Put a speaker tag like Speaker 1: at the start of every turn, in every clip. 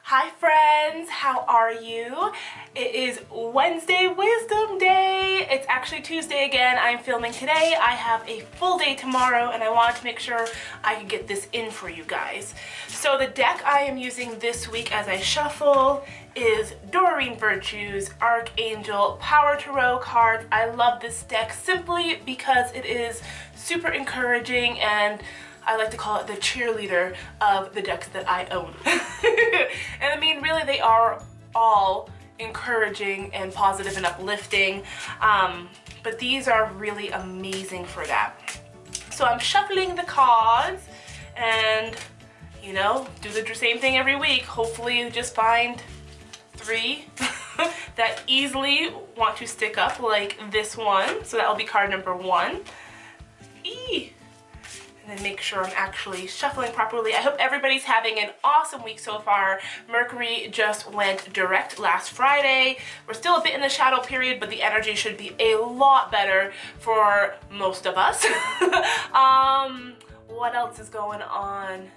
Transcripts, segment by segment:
Speaker 1: Hi friends, how are you? It is Wednesday Wisdom Day. It's actually Tuesday again. I'm filming today. I have a full day tomorrow and I wanted to make sure I could get this in for you guys. So the deck I am using this week as I shuffle is Doreen Virtue's Archangel Power Tarot cards. I love this deck simply because it is super encouraging and I like to call it the cheerleader of the decks that I own. And I mean, really, they are all encouraging and positive and uplifting, but these are really amazing for that. So I'm shuffling the cards and, you know, do the same thing every week. Hopefully you just find 3 that easily want to stick up, like this one. So that will be card number 1. And then make sure I'm actually shuffling properly. I hope everybody's having an awesome week so far. Mercury just went direct last Friday. We're still a bit in the shadow period, but the energy should be a lot better for most of us. What else is going on?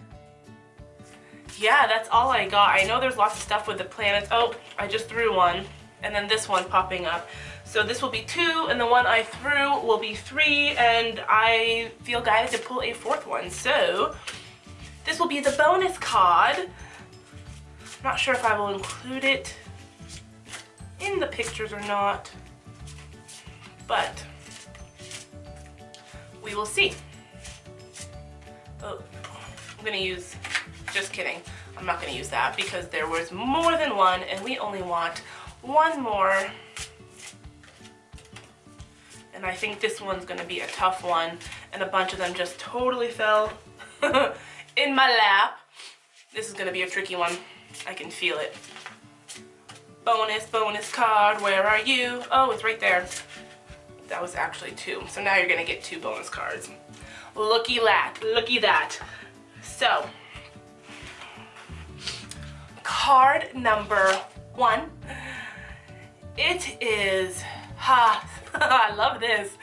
Speaker 1: Yeah, that's all I got. I know there's lots of stuff with the planets. Oh, I just threw one. And then this one popping up. So this will be 2, and the one I threw will be 3, and I feel guided to pull a 4th one. So this will be the bonus card. I'm not sure if I will include it in the pictures or not, but we will see. Oh, I'm gonna use, just kidding. I'm not gonna use that because there was more than one, and we only want one more. And I think this one's gonna be a tough one, and a bunch of them just totally fell in my lap. This is gonna be a tricky one. I can feel it. Bonus card, where are you? Oh, it's right there. That was actually 2. So now you're gonna get 2 bonus cards. Looky that. So, card number 1. It is, I love this,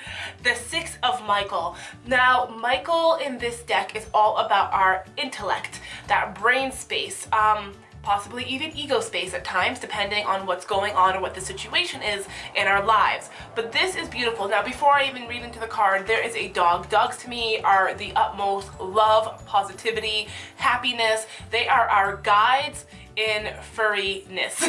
Speaker 1: the 6 of Michael. Now, Michael in this deck is all about our intellect, that brain space, possibly even ego space at times, depending on what's going on or what the situation is in our lives. But this is beautiful. Now, before I even read into the card, there is a dog. Dogs to me are the utmost love, positivity, happiness. They are our guides in furriness.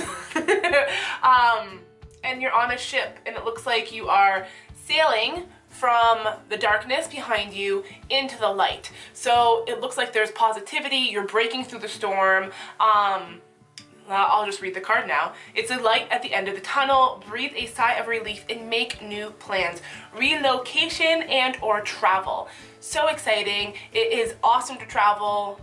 Speaker 1: And you're on a ship, and it looks like you are sailing from the darkness behind you into the light. So it looks like there's positivity, you're breaking through the storm. I'll just read the card now. It's a light at the end of the tunnel. Breathe a sigh of relief and make new plans. Relocation and or travel. So exciting. It is awesome to travel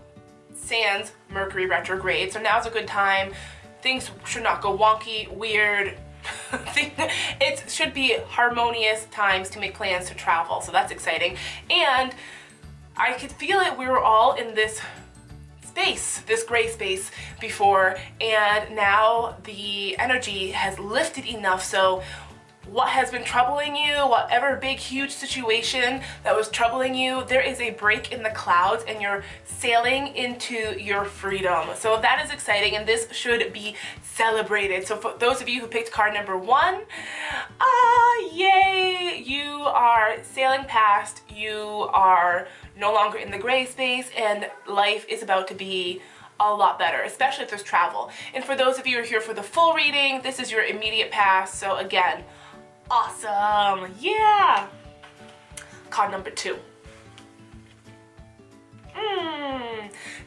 Speaker 1: sans Mercury retrograde. So now's a good time. Things should not go wonky, weird. It should be harmonious times to make plans to travel, so that's exciting. And I could feel it. We were all in this space, this gray space before, and now the energy has lifted enough. So what has been troubling you, whatever big huge situation that was troubling you, there is a break in the clouds and you're sailing into your freedom. So that is exciting, and this should be celebrated. So for those of you who picked card number 1, yay, you are sailing past, you are no longer in the gray space, and life is about to be a lot better, especially if there's travel. And for those of you who are here for the full reading, this is your immediate past. So again, awesome, yeah. Card number 2.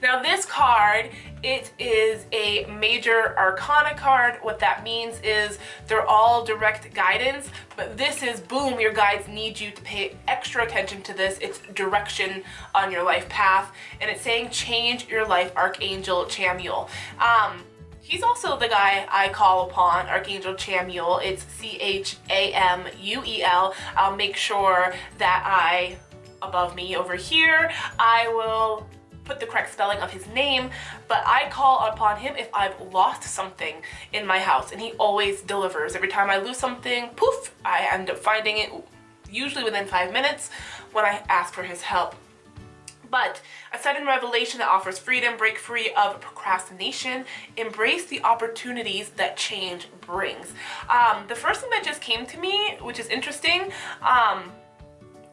Speaker 1: Now this card, it is a major arcana card. What that means is they're all direct guidance, but this is, boom, your guides need you to pay extra attention to this. It's direction on your life path, and it's saying change your life, Archangel Chamuel. He's also the guy I call upon, Archangel Chamuel. It's Chamuel. I'll make sure that above me over here, I will put the correct spelling of his name, but I call upon him if I've lost something in my house, and he always delivers. Every time I lose something, poof, I end up finding it, usually within 5 minutes when I ask for his help. But a sudden revelation that offers freedom, break free of procrastination, embrace the opportunities that change brings. The first thing that just came to me, which is interesting,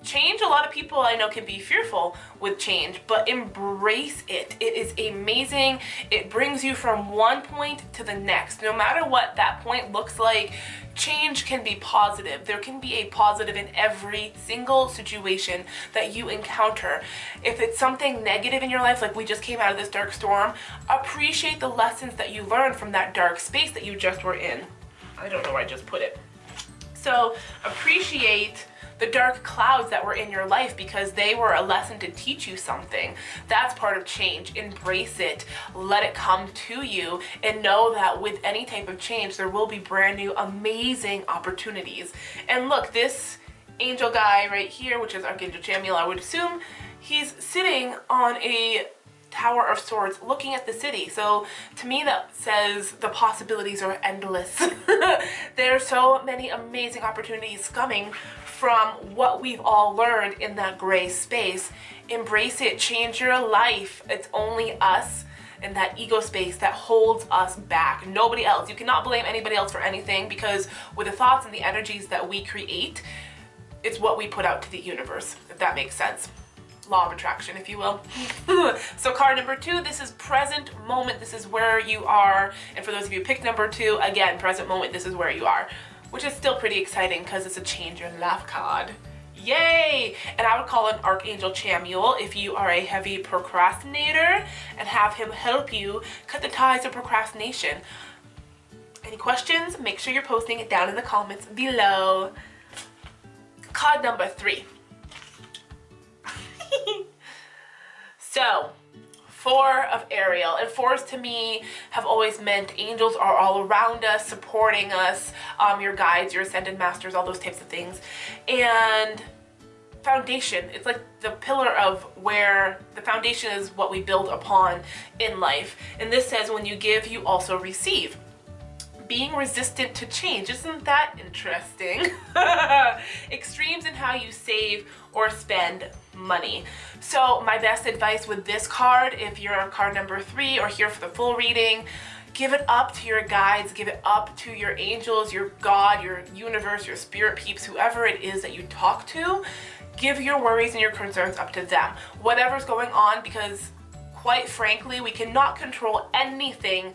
Speaker 1: change, a lot of people I know can be fearful with change, but embrace it. It is amazing. It brings you from one point to the next. No matter what that point looks like, change can be positive. There can be a positive in every single situation that you encounter. If it's something negative in your life, like we just came out of this dark storm, appreciate the lessons that you learned from that dark space that you just were in. I don't know where I just put it. So appreciate the dark clouds that were in your life because they were a lesson to teach you something. That's part of change. Embrace it. Let it come to you and know that with any type of change, there will be brand new, amazing opportunities. And look, this angel guy right here, which is Archangel Chamuel, I would assume he's sitting on a Tower of Swords looking at the city. So to me that says the possibilities are endless. There are so many amazing opportunities coming from what we've all learned in that gray space. Embrace it, change your life. It's only us in that ego space that holds us back. Nobody else. You cannot blame anybody else for anything because with the thoughts and the energies that we create, it's what we put out to the universe, if that makes sense. Law of attraction, if you will. So card number 2, this is present moment. This is where you are. And for those of you who picked number 2, again, present moment, this is where you are. Which is still pretty exciting because it's a change your life card. Yay! And I would call an Archangel Chamuel if you are a heavy procrastinator and have him help you cut the ties of procrastination. Any questions? Make sure you're posting it down in the comments below. Card number 3. So, 4 of Ariel, and 4s to me have always meant angels are all around us, supporting us, your guides, your ascended masters, all those types of things. And foundation, it's like the pillar of where the foundation is what we build upon in life. And this says when you give, you also receive. Being resistant to change, isn't that interesting? Extremes in how you save or spend money. So my best advice with this card, if you're on card number 3 or here for the full reading, give it up to your guides, give it up to your angels, your God, your universe, your spirit peeps, whoever it is that you talk to. Give your worries and your concerns up to them. Whatever's going on, because quite frankly, we cannot control anything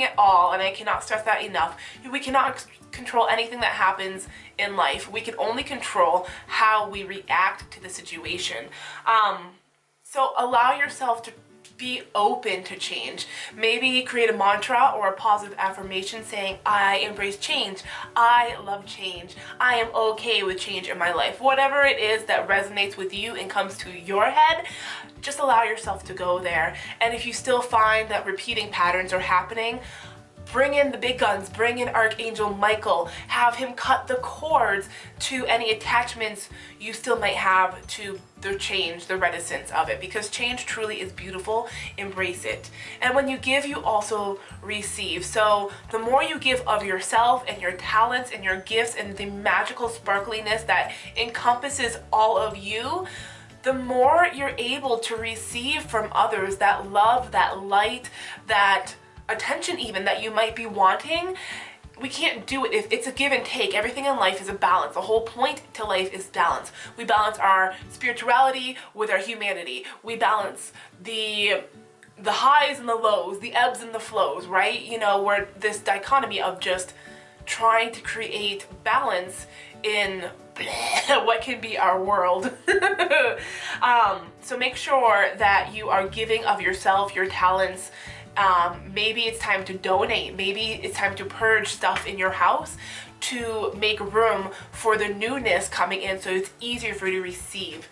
Speaker 1: at all, and I cannot stress that enough. We cannot control anything that happens in life. We can only control how we react to the situation. So allow yourself to be open to change. Maybe create a mantra or a positive affirmation saying, I embrace change. I love change. I am okay with change in my life. Whatever it is that resonates with you and comes to your head, just allow yourself to go there. And if you still find that repeating patterns are happening, bring in the big guns, bring in Archangel Michael, have him cut the cords to any attachments you still might have to the change, the reticence of it, because change truly is beautiful. Embrace it. And when you give, you also receive. So the more you give of yourself and your talents and your gifts and the magical sparkliness that encompasses all of you, the more you're able to receive from others that love, that light, that attention even that you might be wanting. We can't do it if it's a give and take. Everything in life is a balance. The whole point to life is balance. We balance our spirituality with our humanity. We balance the highs and the lows, the ebbs and the flows, right? You know, we're this dichotomy of just trying to create balance in what can be our world. So make sure that you are giving of yourself, your talents. Maybe it's time to donate. Maybe it's time to purge stuff in your house to make room for the newness coming in so it's easier for you to receive.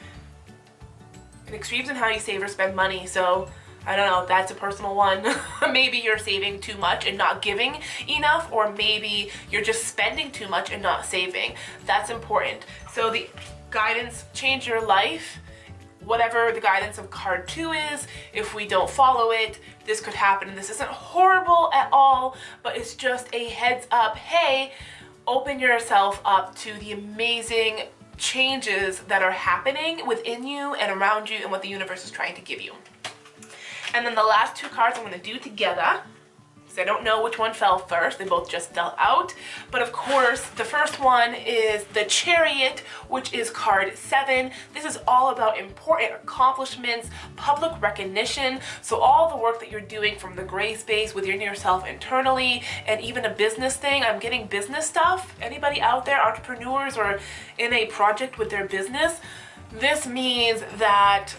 Speaker 1: And extremes in how you save or spend money. So I don't know, that's a personal one. Maybe you're saving too much and not giving enough, or maybe you're just spending too much and not saving. That's important. So the guidance, change your life. Whatever the guidance of card 2 is, if we don't follow it, this could happen. And this isn't horrible at all, but it's just a heads up. Hey, open yourself up to the amazing changes that are happening within you and around you and what the universe is trying to give you. And then the last two cards I'm going to do together, because I don't know which one fell first. They both just fell out. But of course, the first one is the Chariot, which is card 7. This is all about important accomplishments, public recognition. So all the work that you're doing from the gray space within yourself internally, and even a business thing. I'm getting business stuff. Anybody out there, entrepreneurs or in a project with their business? This means that,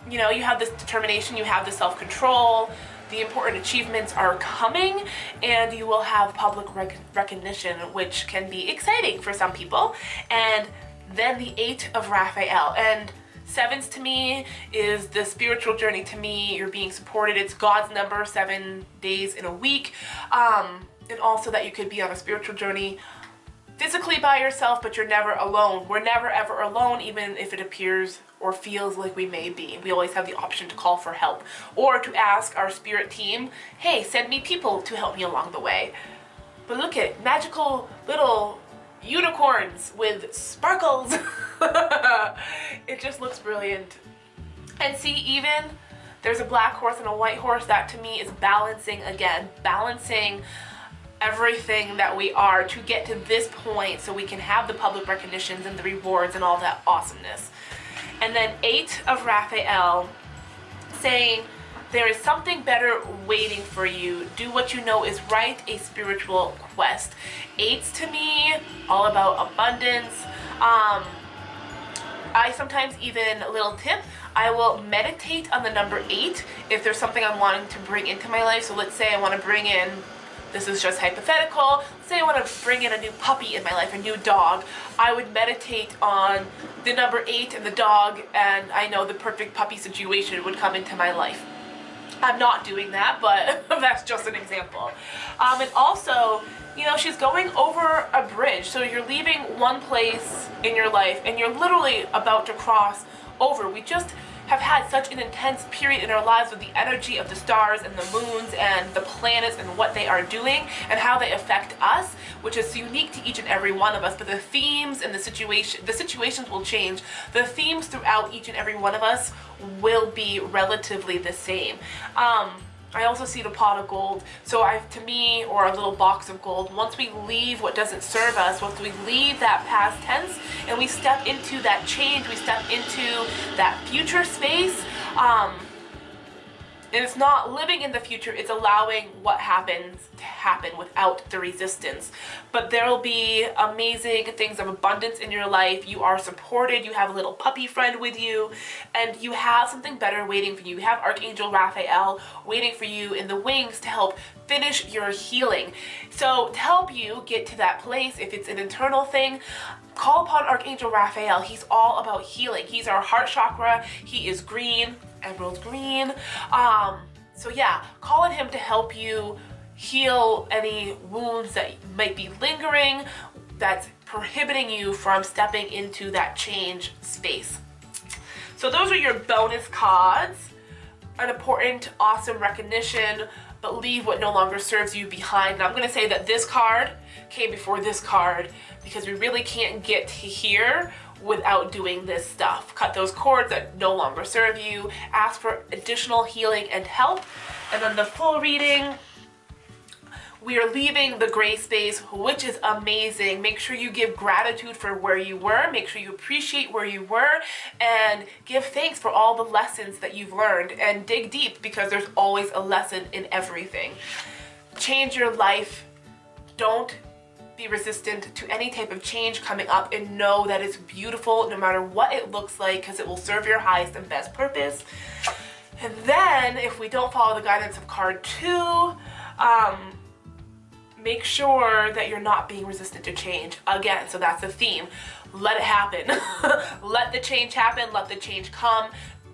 Speaker 1: you know, you have this determination, you have the self-control, the important achievements are coming, and you will have public recognition, which can be exciting for some people. And then the 8 of Raphael. And 7s to me is the spiritual journey. To me, you're being supported. It's God's number, 7 days in a week. And also that you could be on a spiritual journey physically by yourself, but you're never alone. We're never ever alone, even if it appears or feels like we may be. We always have the option to call for help or to ask our spirit team, hey, send me people to help me along the way. But look at magical little unicorns with sparkles. It just looks brilliant. And see, even there's a black horse and a white horse. That to me is balancing again, balancing everything that we are to get to this point so we can have the public recognitions and the rewards and all that awesomeness. And then 8 of Raphael, saying there is something better waiting for you. Do what you know is right, a spiritual quest. 8s to me, all about abundance. I sometimes even, a little tip, I will meditate on the number 8 if there's something I'm wanting to bring into my life. So let's say I want to bring in, this is just hypothetical, let's say I want to bring in a new puppy in my life, a new dog. I would meditate on the number 8 and the dog, and I know the perfect puppy situation would come into my life. I'm not doing that, but that's just an example. And also, you know, she's going over a bridge. So you're leaving one place in your life and you're literally about to cross over. We just have had such an intense period in our lives with the energy of the stars and the moons and the planets and what they are doing and how they affect us, which is unique to each and every one of us. But the themes and the situations will change. The themes throughout each and every one of us will be relatively the same. I also see the pot of gold. So to me, or a little box of gold, once we leave what doesn't serve us, once we leave that past tense and we step into that change, we step into that future space, and it's not living in the future, it's allowing what happens to happen without the resistance. But there will be amazing things of abundance in your life. You are supported, you have a little puppy friend with you, and you have something better waiting for you. You have Archangel Raphael waiting for you in the wings to help finish your healing. So to help you get to that place, if it's an internal thing, call upon Archangel Raphael. He's all about healing. He's our heart chakra. He is green, emerald green. So yeah, call on him to help you heal any wounds that might be lingering, that's prohibiting you from stepping into that change space. So those are your bonus cards. An important, awesome recognition, but leave what no longer serves you behind. And I'm going to say that this card came before this card because we really can't get to here without doing this stuff. Cut those cords that no longer serve you. Ask for additional healing and help. And then the full reading, we are leaving the gray space, which is amazing. Make sure you give gratitude for where you were. Make sure you appreciate where you were and give thanks for all the lessons that you've learned, and dig deep because there's always a lesson in everything. Change your life. Don't be resistant to any type of change coming up, and know that it's beautiful no matter what it looks like, because it will serve your highest and best purpose. And then if we don't follow the guidance of card 2, make sure that you're not being resistant to change. Again, so that's the theme. Let it happen. Let the change happen. Let the change come.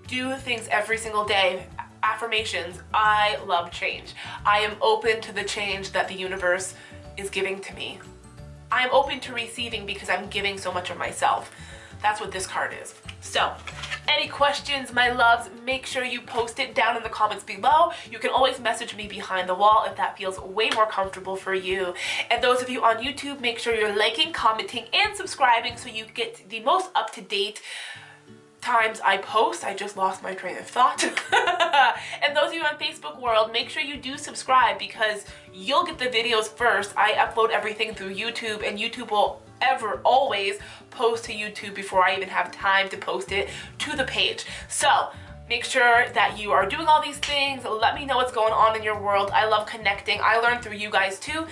Speaker 1: Do things every single day. Affirmations. I love change. I am open to the change that the universe is giving to me. I am open to receiving because I'm giving so much of myself. That's what this card is. So, Any questions, my loves, make sure you post it down in the comments below. You can always message me behind the wall if that feels way more comfortable for you. And those of you on YouTube, make sure you're liking, commenting, and subscribing so you get the most up-to-date times I post. I just lost my train of thought. And those of you on Facebook world, make sure you do subscribe because you'll get the videos first. I upload everything through YouTube, and YouTube will always post to YouTube before I even have time to post it to the page. So make sure that you are doing all these things. Let me know what's going on in your world. I love connecting. I learn through you guys too.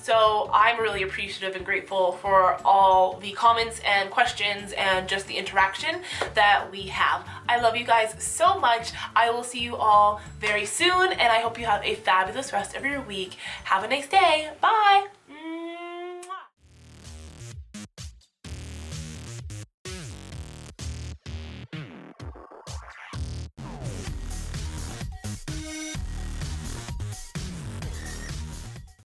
Speaker 1: So I'm really appreciative and grateful for all the comments and questions and just the interaction that we have. I love you guys so much. I will see you all very soon, and I hope you have a fabulous rest of your week. Have a nice day. Bye.